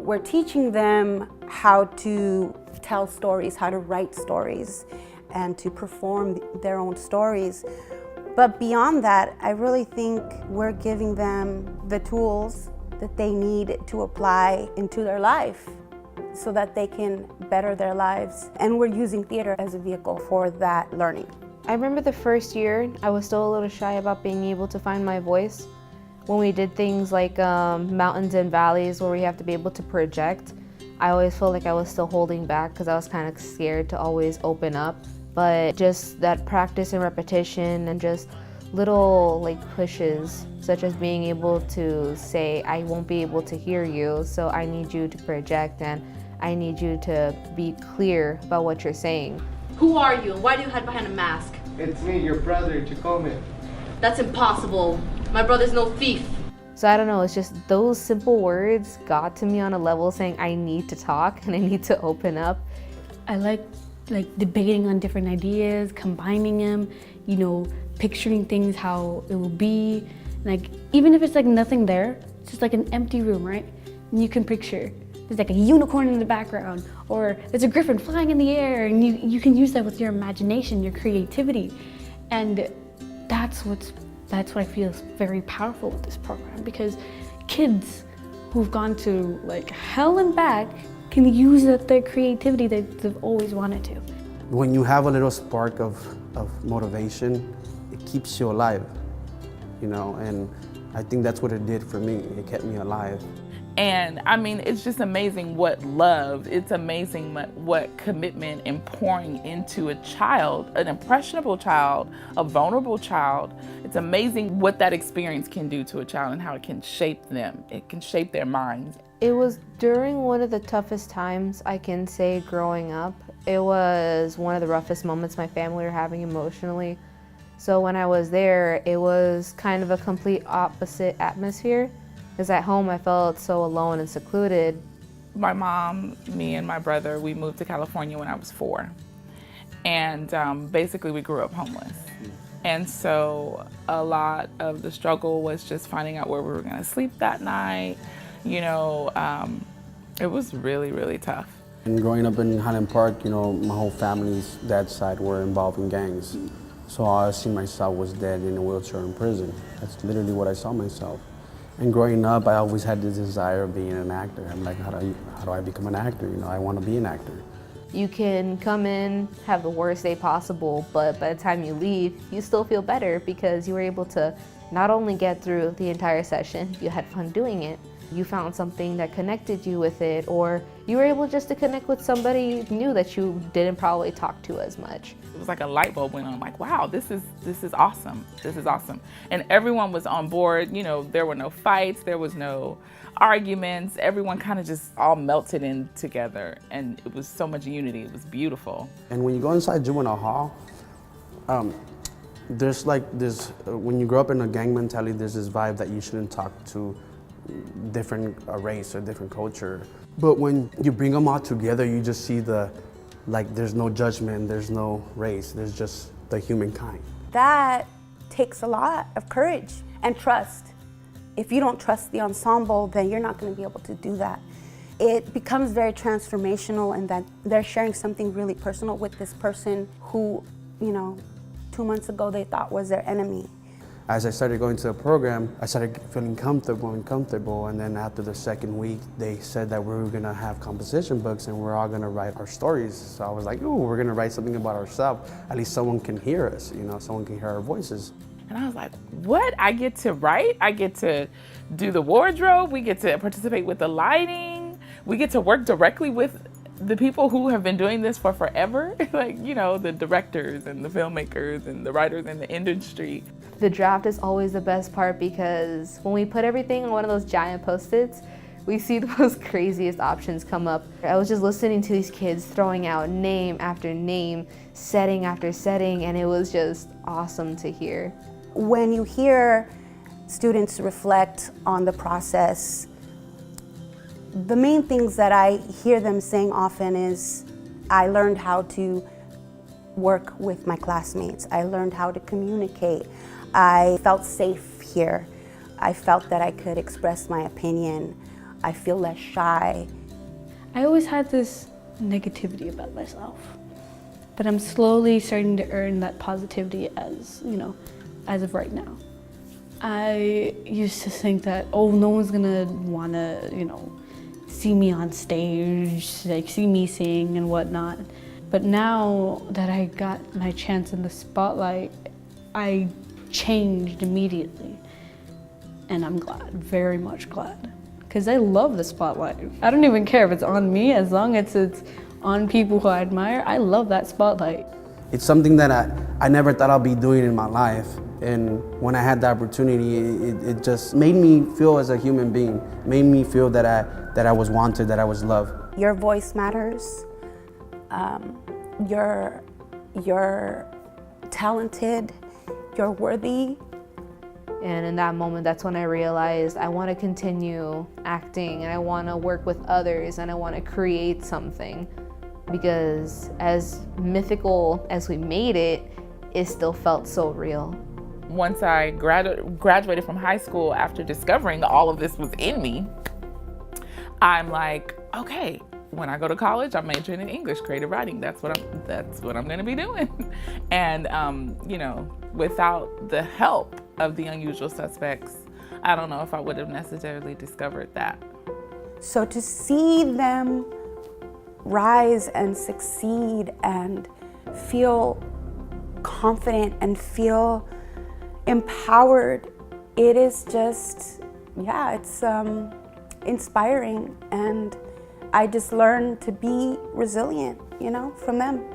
We're teaching them how to tell stories, how to write stories, and to perform their own stories. But beyond that, I really think we're giving them the tools that they need to apply into their life so that they can better their lives. And we're using theater as a vehicle for that learning. I remember the first year, I was still a little shy about being able to find my voice. When we did things like mountains and valleys where we have to be able to project, I always felt like I was still holding back because I was kind of scared to always open up. But just that practice and repetition and just little pushes, such as being able to say, I won't be able to hear you, so I need you to project and I need you to be clear about what you're saying. Who are you and why do you hide behind a mask? It's me, your brother, Chacome. That's impossible. My brother's no thief. So I don't know, it's just those simple words got to me on a level saying I need to talk and I need to open up. I like debating on different ideas, combining them, picturing things how it will be. Even if it's nothing there, it's just an empty room, right? And you can picture there's a unicorn in the background, or there's a griffin flying in the air, and you can use that with your imagination, your creativity. And that's what I feel is very powerful with this program, because kids who've gone to hell and back can use their creativity that they've always wanted to. When you have a little spark of motivation, it keeps you alive, and I think that's what it did for me. It kept me alive. And I mean, it's just amazing what love, it's amazing what commitment and pouring into a child, an impressionable child, a vulnerable child. It's amazing what that experience can do to a child and how it can shape them. It can shape their minds. It was during one of the toughest times I can say growing up. It was one of the roughest moments my family were having emotionally. So when I was there, it was kind of a complete opposite atmosphere. Because at home I felt so alone and secluded. My mom, me and my brother, we moved to California when I was 4. And basically we grew up homeless. And so a lot of the struggle was just finding out where we were gonna sleep that night. It was really, really tough. And growing up in Highland Park, my whole family's dad's side were involved in gangs. So I see myself was dead in a wheelchair in prison. That's literally what I saw myself. And growing up, I always had this desire of being an actor. I'm like, how do I become an actor? I want to be an actor. You can come in, have the worst day possible, but by the time you leave, you still feel better because you were able to not only get through the entire session, you had fun doing it, you found something that connected you with it, or you were able just to connect with somebody new that you didn't probably talk to as much. It was like a light bulb went on. I'm like, wow, this is awesome. This is awesome. And everyone was on board. There were no fights. There was no arguments. Everyone kind of just all melted in together. And it was so much unity. It was beautiful. And when you go inside juvenile hall, there's this, when you grow up in a gang mentality, there's this vibe that you shouldn't talk to different race or different culture. But when you bring them all together, you just see there's no judgment, there's no race, there's just the humankind. That takes a lot of courage and trust. If you don't trust the ensemble, then you're not going to be able to do that. It becomes very transformational in that they're sharing something really personal with this person who, 2 months ago they thought was their enemy. As I started going to the program, I started feeling comfortable, and then after the second week, they said that we were gonna have composition books and we're all gonna write our stories. So I was like, ooh, we're gonna write something about ourselves. At least someone can hear us, someone can hear our voices. And I was like, what? I get to write? I get to do the wardrobe? We get to participate with the lighting? We get to work directly with the people who have been doing this for forever? The directors and the filmmakers and the writers in the industry. The draft is always the best part because when we put everything on one of those giant Post-its, we see the most craziest options come up. I was just listening to these kids throwing out name after name, setting after setting, and it was just awesome to hear. When you hear students reflect on the process, the main things that I hear them saying often is, I learned how to work with my classmates. I learned how to communicate. I felt safe here. I felt that I could express my opinion. I feel less shy. I always had this negativity about myself, but I'm slowly starting to earn that positivity as of right now. I used to think that, oh, no one's gonna wanna, see me on stage, like see me sing and whatnot. But now that I got my chance in the spotlight, I changed immediately. And I'm glad, very much glad. Because I love the spotlight. I don't even care if it's on me, as long as it's on people who I admire. I love that spotlight. It's something that I never thought I'd be doing in my life. And when I had the opportunity, it just made me feel as a human being, made me feel that I was wanted, that I was loved. Your voice matters. You're talented, you're worthy. And in that moment, that's when I realized I want to continue acting and I want to work with others and I want to create something, because as mythical as we made it, it still felt so real. Once I graduated from high school, after discovering all of this was in me, I'm like, okay, when I go to college, I'm majoring in English, creative writing. That's what I'm going to be doing. And without the help of the Unusual Suspects, I don't know if I would have necessarily discovered that. So to see them rise and succeed and feel confident and feel empowered, it is just, it's inspiring. And I just learned to be resilient, from them.